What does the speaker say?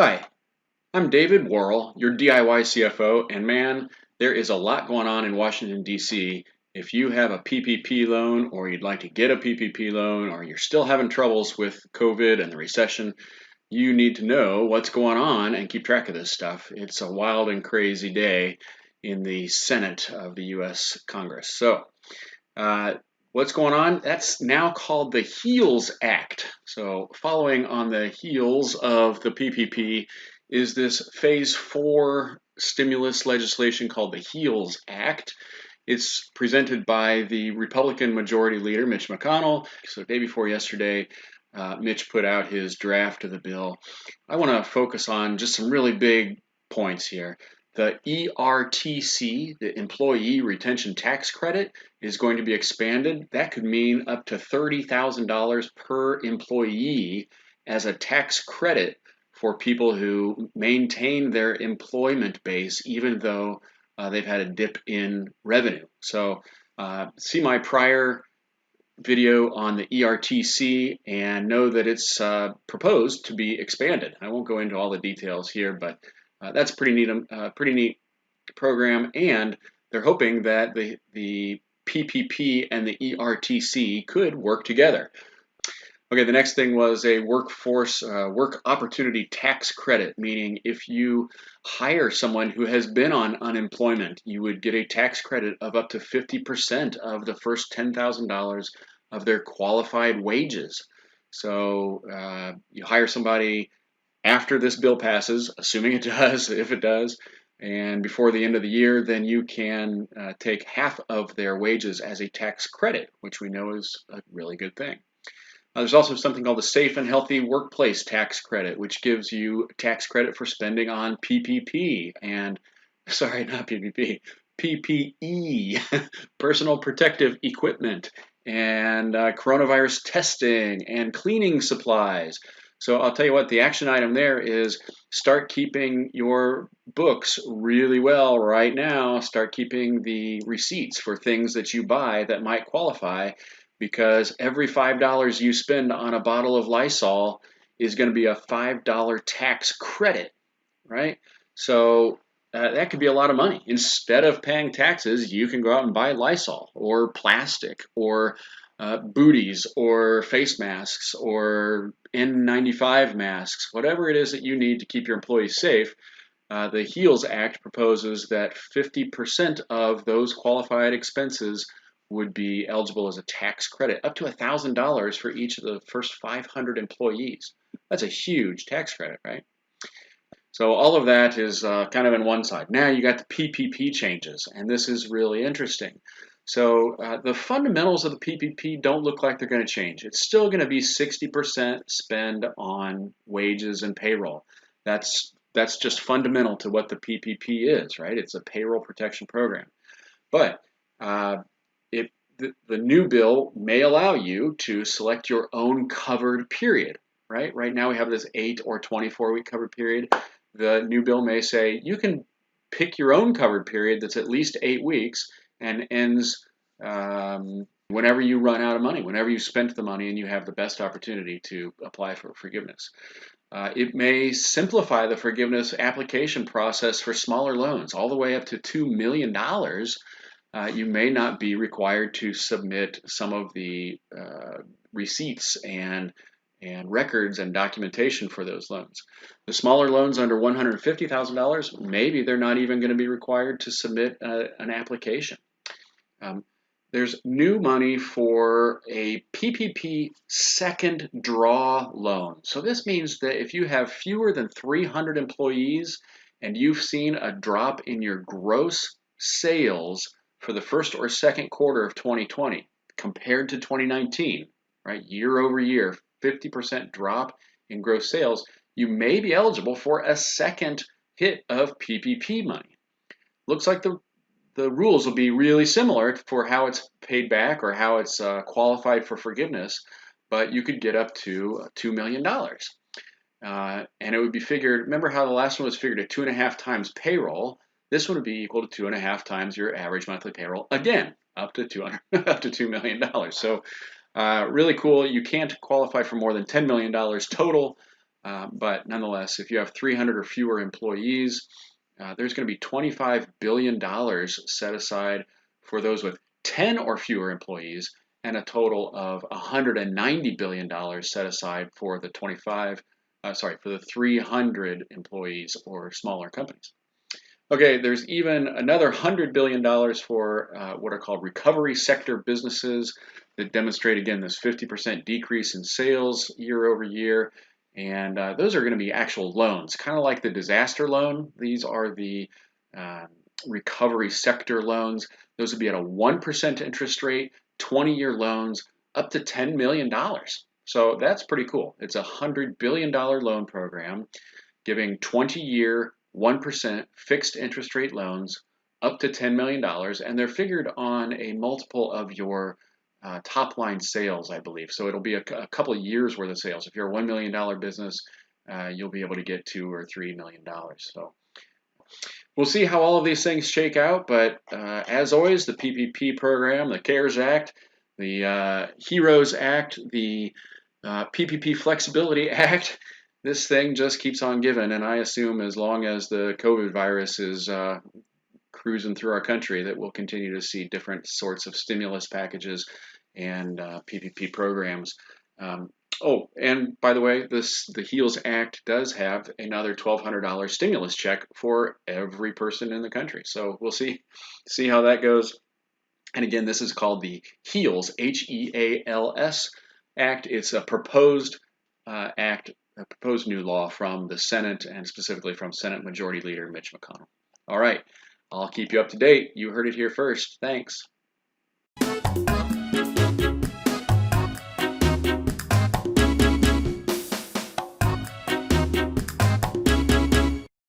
Hi, I'm David Worrell, your DIY CFO, and man, there is a lot going on in Washington, D.C. If you have a PPP loan or you'd like to get a PPP loan or you're still having troubles with COVID and the recession, you need to know what's going on and keep track of this stuff. It's a wild and crazy day in the Senate of the U.S. Congress. Uh, what's going on? That's now called the HEALS Act. So following on the heels of the PPP is this phase 4 stimulus legislation called the HEALS Act. It's presented by the Republican Majority Leader, Mitch McConnell. So the day before yesterday, Mitch put out his draft of the bill. I want to focus on just some really big points here. The ERTC, the Employee Retention Tax Credit, is going to be expanded. That could mean up to $30,000 per employee as a tax credit for people who maintain their employment base even though they've had a dip in revenue. So see my prior video on the ERTC and know that it's proposed to be expanded. I won't go into all the details here, but that's pretty neat program, and they're hoping that the PPP and the ERTC could work together. Okay, the next thing was a work opportunity tax credit, meaning if you hire someone who has been on unemployment, you would get a tax credit of up to 50% of the first $10,000 of their qualified wages. So you hire somebody after this bill passes, assuming it does, if it does, and before the end of the year, then you can take half of their wages as a tax credit, which we know is a really good thing. There's also something called the Safe and Healthy Workplace Tax Credit, which gives you tax credit for spending on PPP and, sorry, not PPP, PPE, personal protective equipment, and coronavirus testing and cleaning supplies. So I'll tell you what, the action item there is start keeping your books really well right now. Start keeping the receipts for things that you buy that might qualify, because every $5 you spend on a bottle of Lysol is going to be a $5 tax credit, right? So that could be a lot of money. Instead of paying taxes, you can go out and buy Lysol or plastic or booties or face masks or N95 masks, whatever it is that you need to keep your employees safe. The HEALS Act proposes that 50% of those qualified expenses would be eligible as a tax credit, up to $1,000 for each of the first 500 employees. That's a huge tax credit, right? So all of that is kind of in one side. Now you got the PPP changes, and this is really interesting. So the fundamentals of the PPP don't look like they're going to change. It's still going to be 60% spend on wages and payroll. That's just fundamental to what the PPP is, right? It's a payroll protection program. But the new bill may allow you to select your own covered period, right? Right now we have this 8 or 24-week covered period. The new bill may say you can pick your own covered period that's at least 8 weeks and ends whenever you run out of money, whenever you spent the money and you have the best opportunity to apply for forgiveness. It may simplify the forgiveness application process for smaller loans, all the way up to $2 million. You may not be required to submit some of the receipts and records and documentation for those loans. The smaller loans under $150,000, maybe they're not even going to be required to submit an application. There's new money for a PPP second draw loan. So this means that if you have fewer than 300 employees and you've seen a drop in your gross sales for the first or second quarter of 2020 compared to 2019, right, year over year, 50% drop in gross sales, you may be eligible for a second hit of PPP money. Looks like the rules will be really similar for how it's paid back or how it's qualified for forgiveness, but you could get up to $2 million. And it would be figured, remember how the last one was figured at 2.5 times payroll? This one would be equal to 2.5 times your average monthly payroll, again, up to $2 million. So really cool. You can't qualify for more than $10 million total, But nonetheless, if you have 300 or fewer employees, there's going to be $25 billion set aside for those with 10 or fewer employees, and a total of $190 billion set aside for the for the 300 employees or smaller companies. Okay, there's even another $100 billion for what are called recovery sector businesses that demonstrate, again, this 50% decrease in sales year over year. And those are going to be actual loans, kind of like the disaster loan. These are the uh, recovery sector loans. Those would be at a 1% interest rate, 20-year loans, up to $10 million. So that's pretty cool. It's a $100 billion loan program giving 20-year, 1% fixed interest rate loans up to $10 million, and they're figured on a multiple of your top line sales, I believe. So it'll be a couple of years worth of sales. If you're a $1 million business, you'll be able to get $2 or $3 million. So we'll see how all of these things shake out, but as always, the PPP program, the CARES Act, the HEROES Act, the PPP Flexibility Act, this thing just keeps on giving, and I assume as long as the COVID virus is cruising through our country that we'll continue to see different sorts of stimulus packages and PPP programs. Oh, and by the way, the HEALS Act does have another $1,200 stimulus check for every person in the country. So we'll see how that goes. And again, this is called the HEALS, HEALS Act. It's a proposed act, a proposed new law from the Senate, and specifically from Senate Majority Leader Mitch McConnell. All right, I'll keep you up to date. You heard it here first. Thanks.